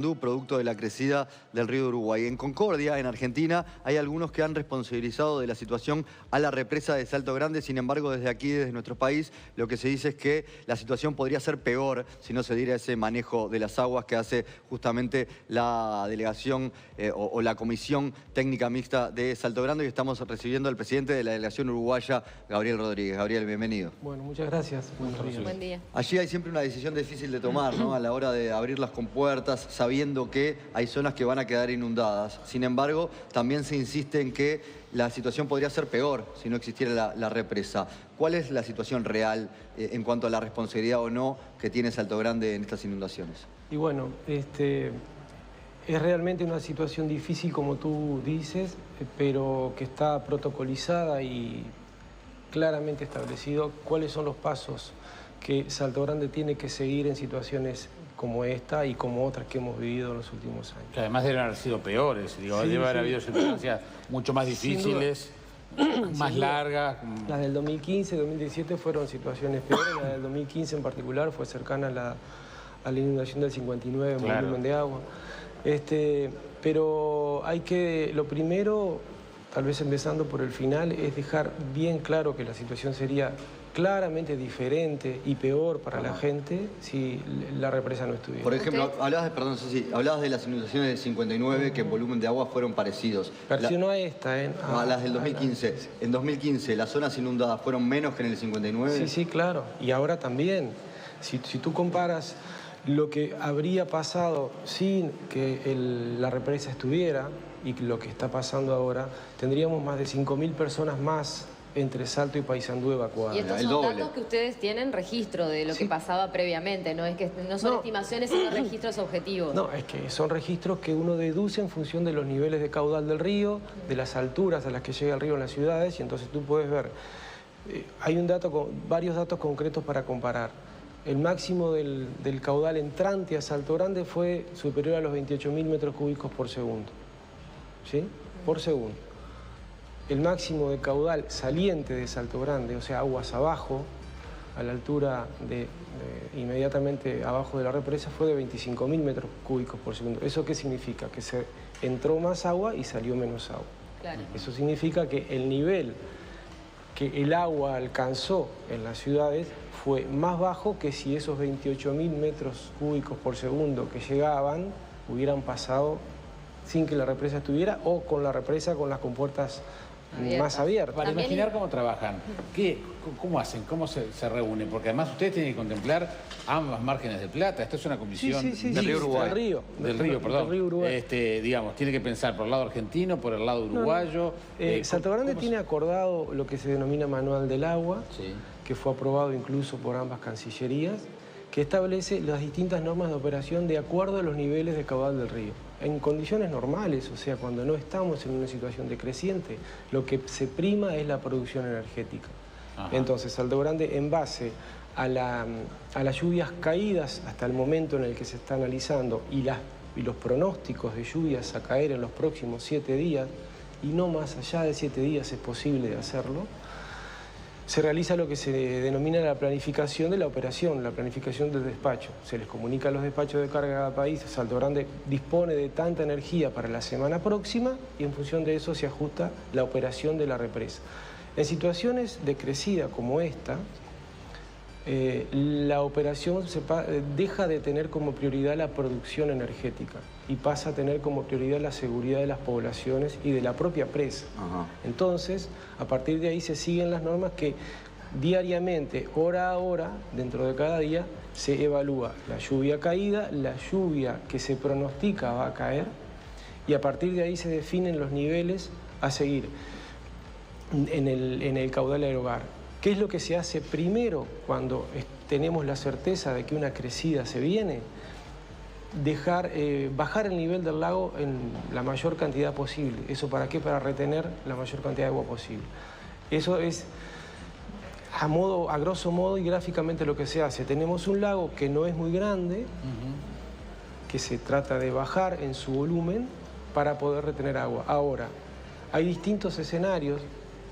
Producto de la crecida del río Uruguay. En Concordia, en Argentina, hay algunos que han responsabilizado de la situación a la represa de Salto Grande. Sin embargo, desde aquí, desde nuestro país, lo que se dice es que la situación podría ser peor si no se diera ese manejo de las aguas que hace justamente la delegación o la Comisión Técnica Mixta de Salto Grande. Y estamos recibiendo al presidente de la delegación uruguaya, Gabriel Rodríguez. Gabriel, bienvenido. Bueno, muchas gracias. Buen día. Allí hay siempre una decisión difícil de tomar, ¿no? A la hora de abrir las compuertas, sabiendo que hay zonas que van a quedar inundadas. Sin embargo, también se insiste en que la situación podría ser peor si no existiera la represa. ¿Cuál es la situación real en cuanto a la responsabilidad o no que tiene Salto Grande en estas inundaciones? Y bueno, es realmente una situación difícil, como tú dices, pero que está protocolizada y claramente establecido cuáles son los pasos que Salto Grande tiene que seguir en situaciones como esta y como otras que hemos vivido en los últimos años. Que además deben haber sido peores, digo, debe haber habido circunstancias mucho más difíciles, más largas. Las del 2015, 2017 fueron situaciones peores, la del 2015 en particular fue cercana a la inundación del 59 en volumen de agua. Pero hay que, lo primero, tal vez empezando por el final, es dejar bien claro que la situación sería claramente diferente y peor para la gente si la represa no estuviera. Por ejemplo, hablabas de las inundaciones del 59 que en volumen de agua fueron parecidos. Pareció a esta, a las del 2015. En 2015, ¿las zonas inundadas fueron menos que en el 59? Sí, claro. Y ahora también. Si tú comparas lo que habría pasado sin que la represa estuviera y lo que está pasando ahora, tendríamos más de 5.000 personas más entre Salto y Paysandú evacuadas. Y estos son datos que ustedes tienen registro de lo que pasaba previamente, ¿no? Es que no son estimaciones, sino registros objetivos. No, es que son registros que uno deduce en función de los niveles de caudal del río, de las alturas a las que llega el río en las ciudades, y entonces tú puedes ver. Hay varios datos concretos para comparar. El máximo del caudal entrante a Salto Grande fue superior a los 28.000 metros cúbicos por segundo. ¿Sí? Por segundo. El máximo de caudal saliente de Salto Grande, o sea, aguas abajo, a la altura inmediatamente abajo de la represa, fue de 25.000 metros cúbicos por segundo. ¿Eso qué significa? Que se entró más agua y salió menos agua. Claro. Eso significa que el nivel que el agua alcanzó en las ciudades fue más bajo que si esos 28.000 metros cúbicos por segundo que llegaban hubieran pasado sin que la represa estuviera o con la represa con las compuertas más abiertas. Para imaginar cómo trabajan, ¿cómo hacen? ¿Cómo se reúnen? Porque además ustedes tienen que contemplar ambas márgenes de Plata. Esto es una comisión del río Uruguay. Del río Uruguay. Digamos, tiene que pensar por el lado argentino, por el lado uruguayo. Salto Grande tiene acordado lo que se denomina Manual del Agua, que fue aprobado incluso por ambas cancillerías, que establece las distintas normas de operación de acuerdo a los niveles de caudal del río. En condiciones normales, o sea, cuando no estamos en una situación decreciente, lo que se prima es la producción energética. Ajá. Entonces, Salto Grande, en base a las lluvias caídas hasta el momento en el que se está analizando y los pronósticos de lluvias a caer en los próximos 7 días, y no más allá de 7 días es posible hacerlo, se realiza lo que se denomina la planificación de la operación, la planificación del despacho. Se les comunica a los despachos de carga de cada país, Salto Grande dispone de tanta energía para la semana próxima y en función de eso se ajusta la operación de la represa. En situaciones de crecida como esta, la operación deja de tener como prioridad la producción energética y pasa a tener como prioridad la seguridad de las poblaciones y de la propia presa. Ajá. Entonces, a partir de ahí se siguen las normas que diariamente, hora a hora, dentro de cada día, se evalúa la lluvia caída, la lluvia que se pronostica va a caer y a partir de ahí se definen los niveles a seguir en el caudal aerogar. ¿Qué es lo que se hace primero cuando tenemos la certeza de que una crecida se viene? Bajar el nivel del lago en la mayor cantidad posible. ¿Eso para qué? Para retener la mayor cantidad de agua posible. Eso es a grosso modo y gráficamente lo que se hace. Tenemos un lago que no es muy grande, que se trata de bajar en su volumen para poder retener agua. Ahora, hay distintos escenarios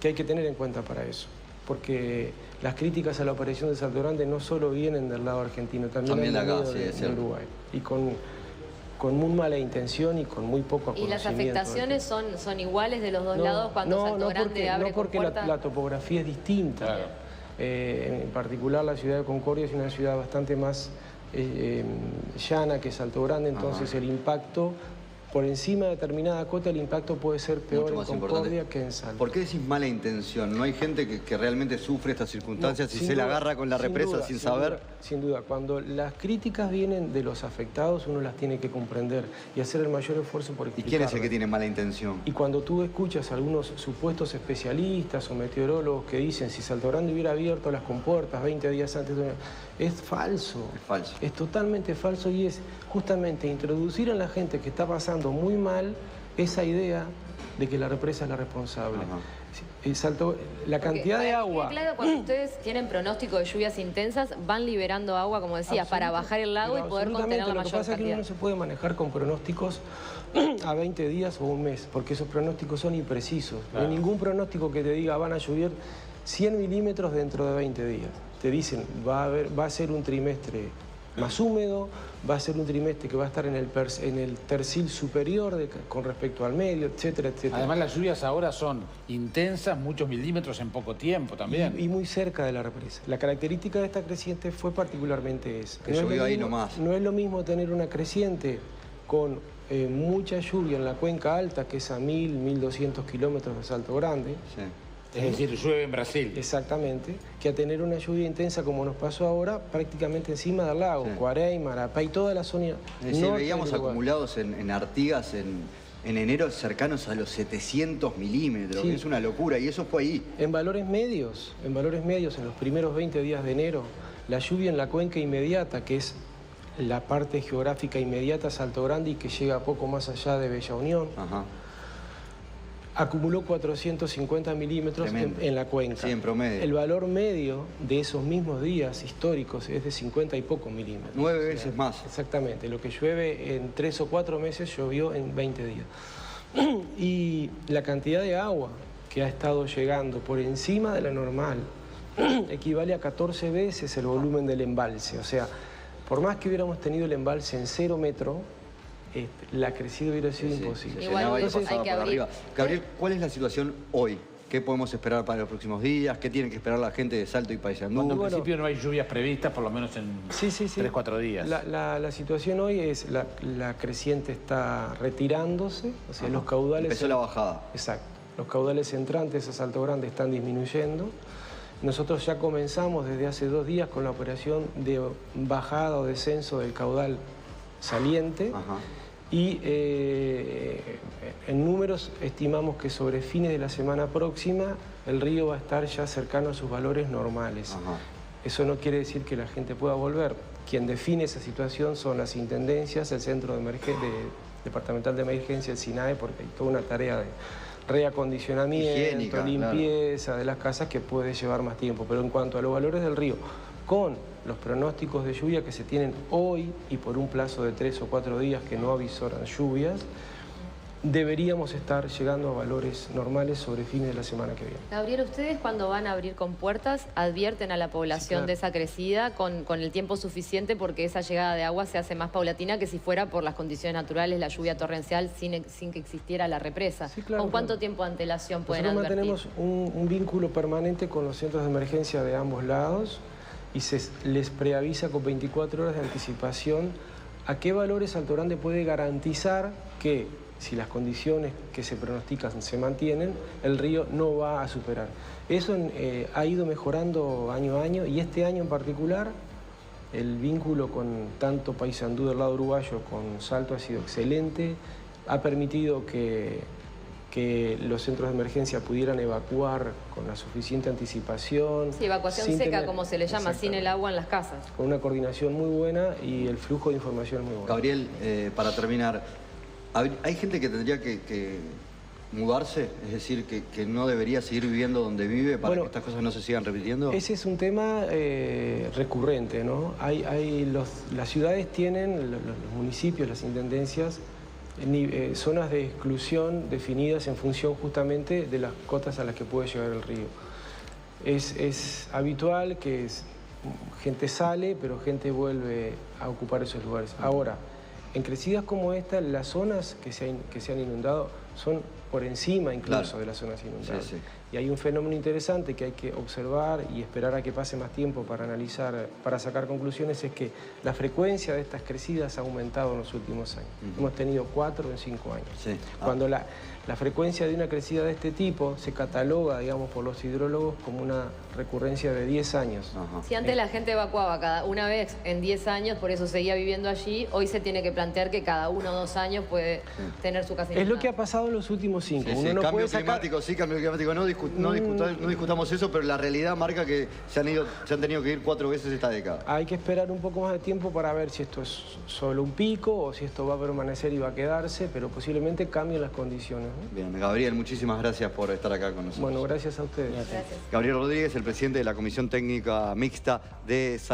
que hay que tener en cuenta para eso. Porque las críticas a la operación de Salto Grande no solo vienen del lado argentino, también han venido de Uruguay. Y con con muy mala intención y con muy poco conocimiento. ¿Y las afectaciones son iguales de los dos lados cuando Salto Grande abre No, porque la topografía es distinta. Claro. En particular la ciudad de Concordia es una ciudad bastante más llana que Salto Grande, entonces el impacto, por encima de determinada cota, el impacto puede ser peor en Concordia que en Salto. ¿Por qué decís mala intención? ¿No hay gente que realmente sufre estas circunstancias y se la agarra con la represa sin saber? Sin duda, cuando las críticas vienen de los afectados, uno las tiene que comprender y hacer el mayor esfuerzo por explicarlas. ¿Y quién es el que tiene mala intención? Y cuando tú escuchas a algunos supuestos especialistas o meteorólogos que dicen si Salto Grande hubiera abierto las compuertas 20 días antes de es falso. Es falso. Es totalmente falso y es justamente introducir a la gente que está pasando muy mal esa idea de que la represa es la responsable. La cantidad de agua... Claro, cuando ustedes tienen pronóstico de lluvias intensas, van liberando agua, como decías, para bajar el lago y poder contener la mayor cantidad. Lo que pasa es que uno no se puede manejar con pronósticos a 20 días o un mes, porque esos pronósticos son imprecisos. Claro. No hay ningún pronóstico que te diga van a llover 100 milímetros dentro de 20 días. Te dicen va a ser un trimestre más húmedo, va a ser un trimestre que va a estar en el tercil superior con respecto al medio, etcétera, etcétera. Además, las lluvias ahora son intensas, muchos milímetros en poco tiempo también. Y muy cerca de la represa. La característica de esta creciente fue particularmente esa. Que llovió ahí nomás. No es lo mismo tener una creciente con mucha lluvia en la cuenca alta, que es a 1.200 kilómetros de Salto Grande. Sí. Es decir, llueve en Brasil. Exactamente, que a tener una lluvia intensa como nos pasó ahora, prácticamente encima del lago, Cuarey, Marapay, toda la zona. Veíamos acumulados en Artigas en enero cercanos a los 700 milímetros, que es una locura, y eso fue ahí. En valores medios, en los primeros 20 días de enero, la lluvia en la cuenca inmediata, que es la parte geográfica inmediata a Salto Grande y que llega poco más allá de Bella Unión, acumuló 450 milímetros en la cuenca. Sí, en promedio. El valor medio de esos mismos días históricos es de 50 y pocos milímetros. 9 veces más. Exactamente. Lo que llueve en 3 o 4 meses llovió en 20 días. Y la cantidad de agua que ha estado llegando por encima de la normal equivale a 14 veces el volumen del embalse. O sea, por más que hubiéramos tenido el embalse en 0 metros, la crecida hubiera sido imposible. Igual entonces hay que abrir. Gabriel, ¿cuál es la situación hoy? ¿Qué podemos esperar para los próximos días? ¿Qué tiene que esperar la gente de Salto y Paysandú? Cuando en principio no hay lluvias previstas, por lo menos en 3-4 días. La situación hoy es la creciente está retirándose, o sea, los caudales... Empezó la bajada. Exacto. Los caudales entrantes a Salto Grande están disminuyendo. Nosotros ya comenzamos desde hace 2 días con la operación de bajada o descenso del caudal saliente. Y en números estimamos que sobre fines de la semana próxima el río va a estar ya cercano a sus valores normales. Eso no quiere decir que la gente pueda volver. Quien define esa situación son las intendencias, el Centro Departamental de Emergencia, el SINAE, porque hay toda una tarea de reacondicionamiento, higiénica, limpieza de las casas que puede llevar más tiempo. Pero en cuanto a los valores del río, con los pronósticos de lluvia que se tienen hoy y por un plazo de 3 o 4 días que no avisoran lluvias, deberíamos estar llegando a valores normales sobre fines de la semana que viene. Gabriel, ustedes cuando van a abrir compuertas advierten a la población de esa crecida con el tiempo suficiente, porque esa llegada de agua se hace más paulatina que si fuera por las condiciones naturales, la lluvia torrencial sin que existiera la represa. ¿Con cuánto tiempo de antelación pueden advertir? Nosotros mantenemos un vínculo permanente con los centros de emergencia de ambos lados y se les preavisa con 24 horas de anticipación a qué valores Salto Grande puede garantizar que, si las condiciones que se pronostican se mantienen, el río no va a superar. Eso ha ido mejorando año a año y este año en particular el vínculo con tanto Paysandú del lado uruguayo con Salto ha sido excelente, ha permitido que los centros de emergencia pudieran evacuar con la suficiente anticipación. Sí, evacuación seca, como se le llama, sin el agua en las casas. Con una coordinación muy buena y el flujo de información muy bueno. Gabriel, para terminar, ¿hay gente que tendría que mudarse? Es decir, que no debería seguir viviendo donde vive para que estas cosas no se sigan repitiendo. Ese es un tema recurrente, ¿no? Las ciudades tienen, los municipios, las intendencias, zonas de exclusión definidas en función justamente de las cotas a las que puede llegar el río. Es habitual que gente sale, pero gente vuelve a ocupar esos lugares. Ahora, En crecidas como esta, las zonas que se han inundado son por encima incluso de las zonas inundadas. Sí, sí. Y hay un fenómeno interesante que hay que observar y esperar a que pase más tiempo para analizar, para sacar conclusiones, es que la frecuencia de estas crecidas ha aumentado en los últimos años. Hemos tenido 4 en 5 años. Sí. Cuando la frecuencia de una crecida de este tipo se cataloga, digamos, por los hidrólogos como una recurrencia de 10 años. Ajá. Si antes la gente evacuaba cada una vez en 10 años, por eso seguía viviendo allí, hoy se tiene que plantear que cada 1 o 2 años puede tener su casa inundada. Es lo que ha pasado en los últimos 5. Sí, Uno no cambio puede sacar... climático, sí, cambio climático. No discutamos eso, pero la realidad marca que se han tenido que ir 4 veces esta década. Hay que esperar un poco más de tiempo para ver si esto es solo un pico o si esto va a permanecer y va a quedarse, pero posiblemente cambien las condiciones, ¿no? Bien, Gabriel, muchísimas gracias por estar acá con nosotros. Bueno, gracias a ustedes. Gracias. Gabriel Rodríguez, el presidente de la Comisión Técnica Mixta de Salto